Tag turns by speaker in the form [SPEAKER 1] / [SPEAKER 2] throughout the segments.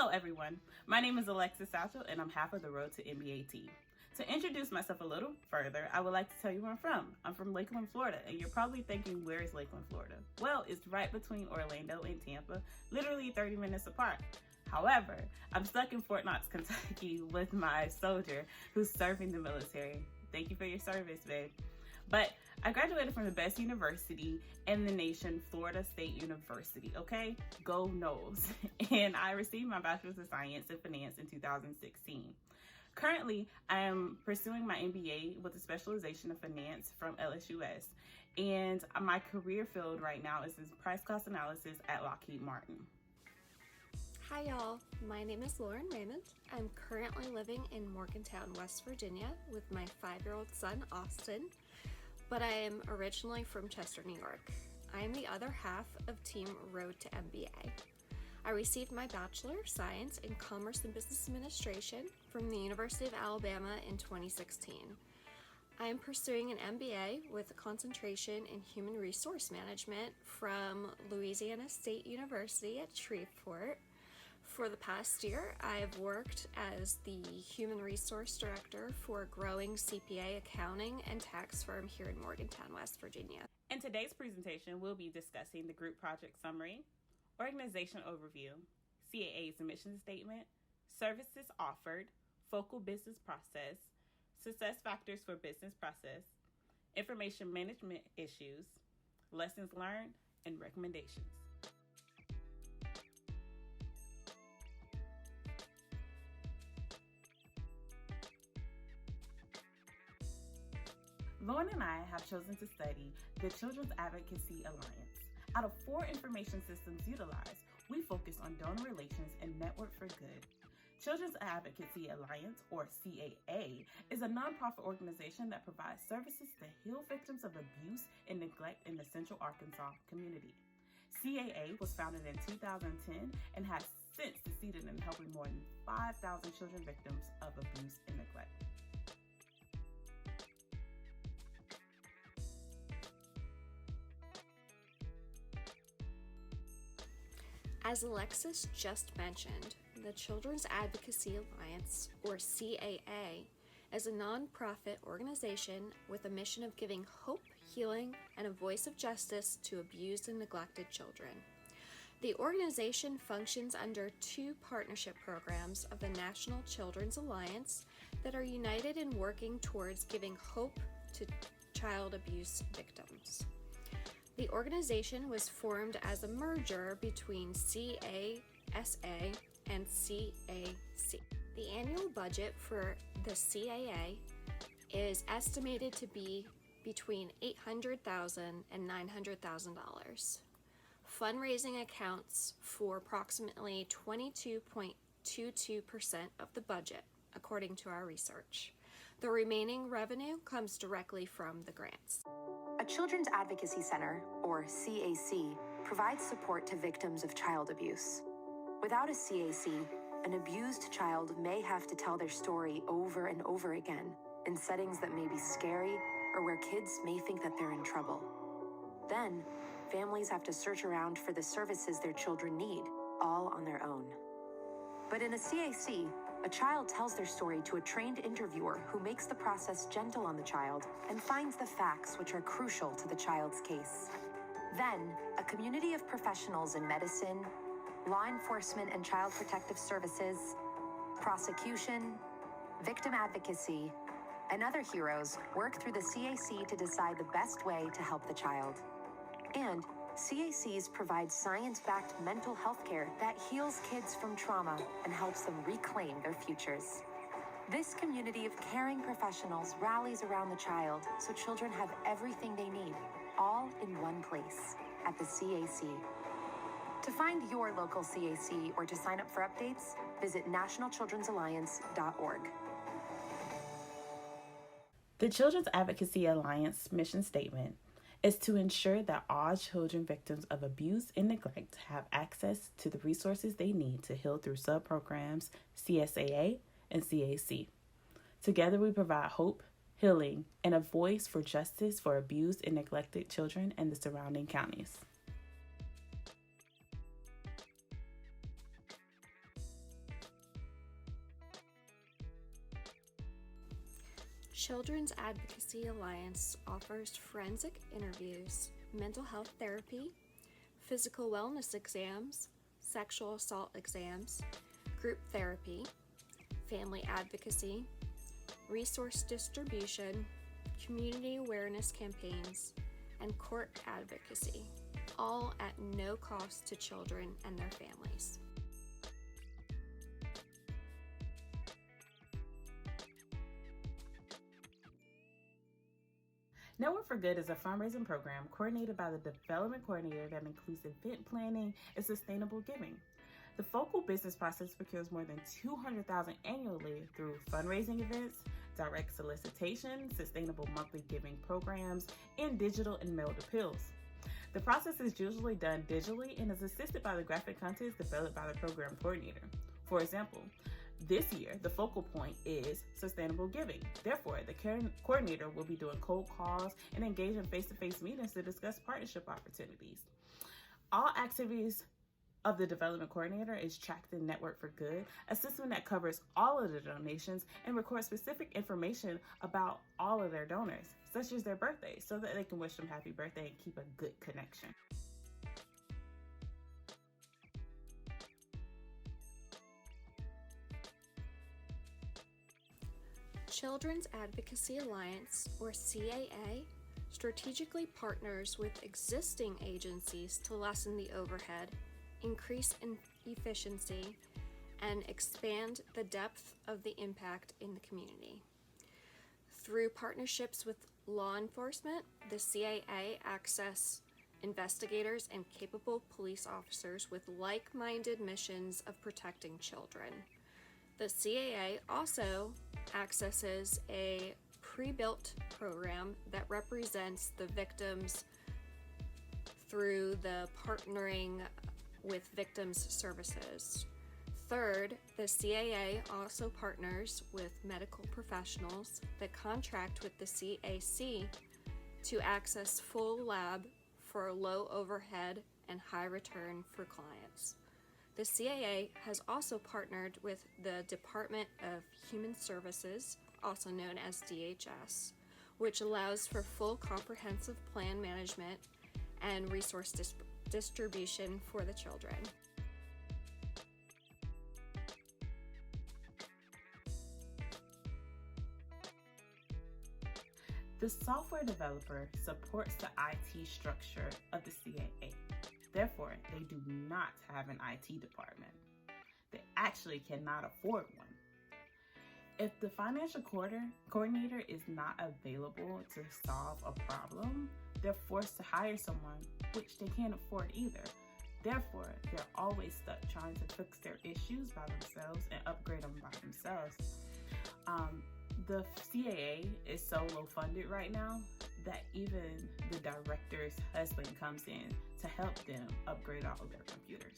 [SPEAKER 1] Hello everyone, my name is Alexis Satchel and I'm half of the Road2MBA team. To introduce myself a little further, I would like to tell you where I'm from. I'm from Lakeland, Florida, and you're probably thinking, where is Lakeland, Florida? Well, it's right between Orlando and Tampa, literally 30 minutes apart. However, I'm stuck in Fort Knox, Kentucky with my soldier who's serving the military. Thank you for your service, babe. But I graduated from the best university in the nation, Florida State University, okay? Go Noles. And I received my Bachelor's of Science in Finance in 2016. Currently, I am pursuing my MBA with a specialization in finance from LSUS. And my career field right now is in price cost analysis at Lockheed Martin.
[SPEAKER 2] Hi y'all, my name is Lauren Raymond. I'm currently living in Morgantown, West Virginia with my 5-year-old son, Austin, but I am originally from Chester, New York. I am the other half of Team Road2MBA. I received my Bachelor of Science in Commerce and Business Administration from the University of Alabama in 2016. I am pursuing an MBA with a concentration in Human Resource Management from Louisiana State University at Shreveport. For the past year, I've worked as the Human Resource Director for a growing CPA accounting and tax firm here in Morgantown, West Virginia.
[SPEAKER 1] In today's presentation, we'll be discussing the group project summary, organization overview, CAA's mission statement, services offered, focal business process, success factors for business process, information management issues, lessons learned, and recommendations. Lauren and I have chosen to study the Children's Advocacy Alliance. Out of 4 information systems utilized, we focus on donor relations and network for good. Children's Advocacy Alliance, or CAA, is a nonprofit organization that provides services to heal victims of abuse and neglect in the Central Arkansas community. CAA was founded in 2010 and has since succeeded in helping more than 5,000 children victims of abuse and neglect.
[SPEAKER 2] As Alexis just mentioned, the Children's Advocacy Alliance, or CAA, is a nonprofit organization with a mission of giving hope, healing, and a voice of justice to abused and neglected children. The organization functions under 2 partnership programs of the National Children's Alliance that are united in working towards giving hope to child abuse victims. The organization was formed as a merger between CASA and CAC. The annual budget for the CAA is estimated to be between $800,000 and $900,000. Fundraising accounts for approximately 22.22% of the budget, according to our research. The remaining revenue comes directly from the grants.
[SPEAKER 3] A Children's Advocacy Center, or CAC, provides support to victims of child abuse. Without a CAC, an abused child may have to tell their story over and over again in settings that may be scary or where kids may think that they're in trouble. Then, families have to search around for the services their children need, all on their own. But in a CAC, a child tells their story to a trained interviewer who makes the process gentle on the child and finds the facts which are crucial to the child's case. Then, a community of professionals in medicine, law enforcement and child protective services, prosecution, victim advocacy, and other heroes work through the CAC to decide the best way to help the child. And CACs provide science-backed mental health care that heals kids from trauma and helps them reclaim their futures. This community of caring professionals rallies around the child so children have everything they need, all in one place, at the CAC. To find your local CAC or to sign up for updates, visit nationalchildren'salliance.org.
[SPEAKER 1] The Children's Advocacy Alliance mission statement is to ensure that all children victims of abuse and neglect have access to the resources they need to heal through sub-programs CSAA and CAC. Together we provide hope, healing, and a voice for justice for abused and neglected children in the surrounding counties.
[SPEAKER 2] Children's Advocacy Alliance offers forensic interviews, mental health therapy, physical wellness exams, sexual assault exams, group therapy, family advocacy, resource distribution, community awareness campaigns, and court advocacy, all at no cost to children and their families.
[SPEAKER 1] Network for Good is a fundraising program coordinated by the development coordinator that includes event planning and sustainable giving. The focal business process procures more than $200,000 annually through fundraising events, direct solicitation, sustainable monthly giving programs, and digital and mailed appeals. The process is usually done digitally and is assisted by the graphic content developed by the program coordinator. For example, this year, the focal point is sustainable giving. Therefore, the coordinator will be doing cold calls and engaging face-to-face meetings to discuss partnership opportunities. All activities of the development coordinator is tracked in Network for Good, a system that covers all of the donations and records specific information about all of their donors, such as their birthdays, so that they can wish them happy birthday and keep a good connection.
[SPEAKER 2] Children's Advocacy Alliance, or CAA, strategically partners with existing agencies to lessen the overhead, increase efficiency, and expand the depth of the impact in the community. Through partnerships with law enforcement, the CAA access investigators and capable police officers with like-minded missions of protecting children. The CAA also accesses a pre-built program that represents the victims through the partnering with victims services. Third, the CAA also partners with medical professionals that contract with the CAC to access full lab for low overhead and high return for clients. The CAA has also partnered with the Department of Human Services, also known as DHS, which allows for full comprehensive plan management and resource distribution for the children.
[SPEAKER 1] The software developer supports the IT structure of the CAA. Therefore, they do not have an IT department. They actually cannot afford one. If the financial coordinator is not available to solve a problem, they're forced to hire someone, which they can't afford either. Therefore, they're always stuck trying to fix their issues by themselves and upgrade them by themselves. The CAA is so low funded right now that even the director's husband comes in to help them upgrade all of their computers.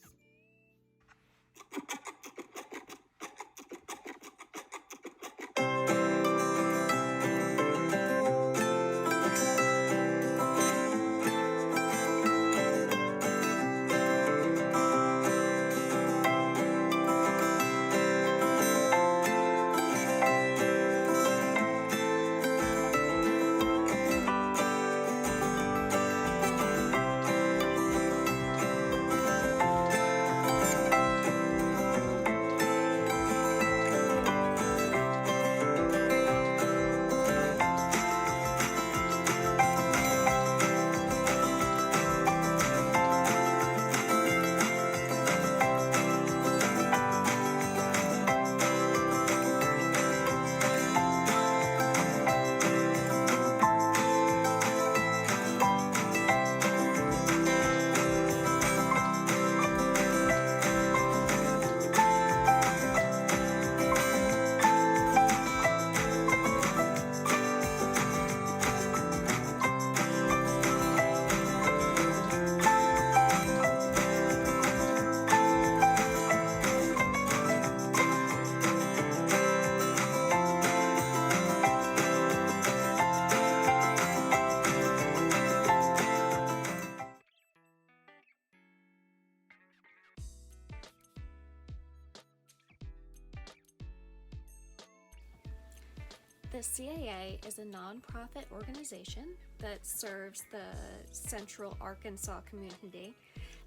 [SPEAKER 2] The CAA is a nonprofit organization that serves the central Arkansas community.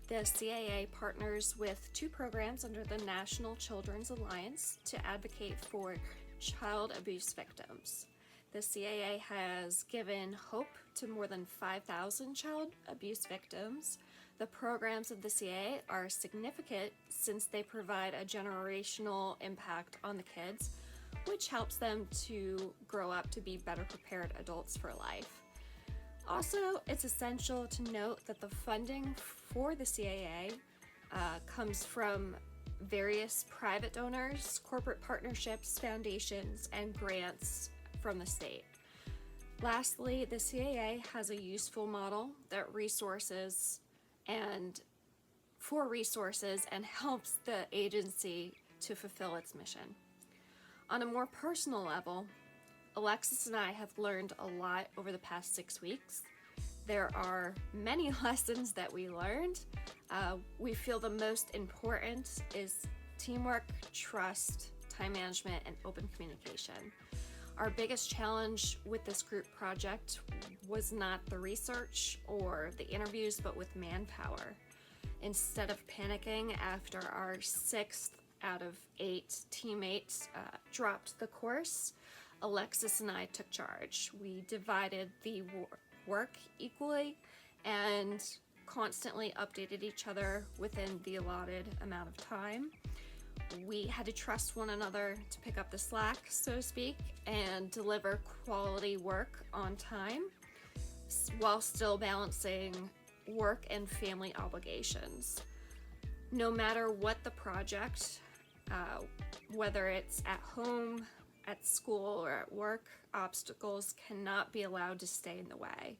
[SPEAKER 2] The CAA partners with 2 programs under the National Children's Alliance to advocate for child abuse victims. The CAA has given hope to more than 5,000 child abuse victims. The programs of the CAA are significant since they provide a generational impact on the kids, which helps them to grow up to be better prepared adults for life. Also, it's essential to note that the funding for the CAA comes from various private donors, corporate partnerships, foundations, and grants from the state. Lastly, the CAA has a useful model that resources and helps the agency to fulfill its mission. On a more personal level, Alexis and I have learned a lot over the past 6 weeks. There are many lessons that we learned. We feel the most important is teamwork, trust, time management, and open communication. Our biggest challenge with this group project was not the research or the interviews, but with manpower. Instead of panicking after our 6th out of 8 teammates dropped the course, Alexis and I took charge. We divided the work equally and constantly updated each other within the allotted amount of time. We had to trust one another to pick up the slack, so to speak, and deliver quality work on time while still balancing work and family obligations. No matter what the project, whether it's at home, at school, or at work, obstacles cannot be allowed to stay in the way.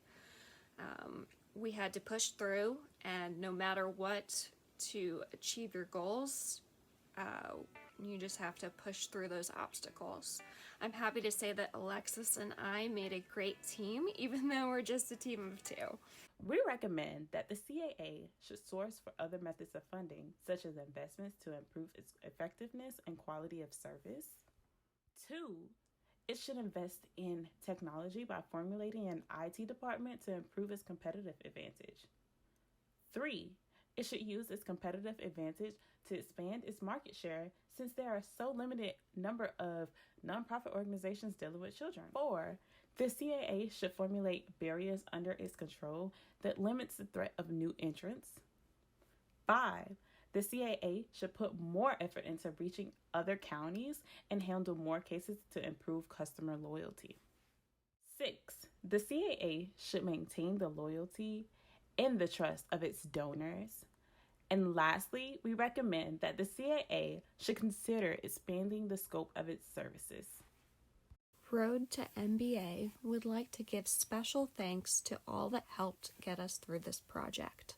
[SPEAKER 2] We had to push through, and no matter what, to achieve your goals, you just have to push through those obstacles. I'm happy to say that Alexis and I made a great team, even though we're just a team of 2.
[SPEAKER 1] We recommend that the CAA should source for other methods of funding, such as investments to improve its effectiveness and quality of service. 2, it should invest in technology by formulating an IT department to improve its competitive advantage. 3, it should use its competitive advantage to expand its market share since there are so limited number of nonprofit organizations dealing with children. 4, the CAA should formulate barriers under its control that limits the threat of new entrants. 5, the CAA should put more effort into reaching other counties and handle more cases to improve customer loyalty. 6, the CAA should maintain the loyalty and the trust of its donors. And lastly, we recommend that the CAA should consider expanding the scope of its services.
[SPEAKER 2] Road2MBA would like to give special thanks to all that helped get us through this project.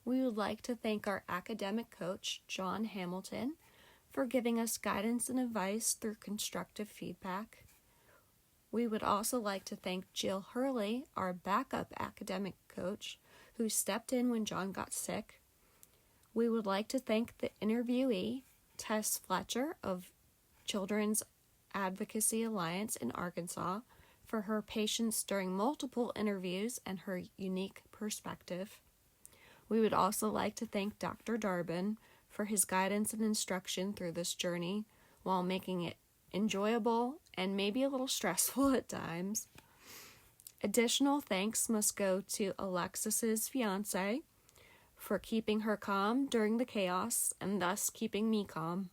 [SPEAKER 2] We would like to thank our academic coach, John Hamilton, for giving us guidance and advice through constructive feedback. We would also like to thank Jill Hurley, our backup academic coach, who stepped in when John got sick. We would like to thank the interviewee, Tess Fletcher of Children's Advocacy Alliance in Arkansas, for her patience during multiple interviews and her unique perspective. We would also like to thank Dr. Darbin for his guidance and instruction through this journey while making it enjoyable and maybe a little stressful at times. Additional thanks must go to Alexis's fiance for keeping her calm during the chaos and thus keeping me calm.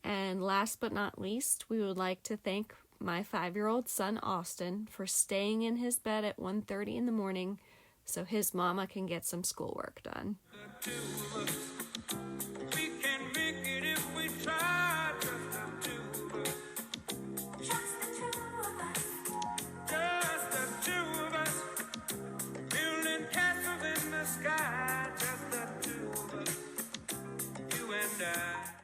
[SPEAKER 2] And last but not least, we would like to thank my 5-year-old son Austin for staying in his bed at 1:30 in the morning so his mama can get some schoolwork done.
[SPEAKER 4] Just the 2 of us, you and I.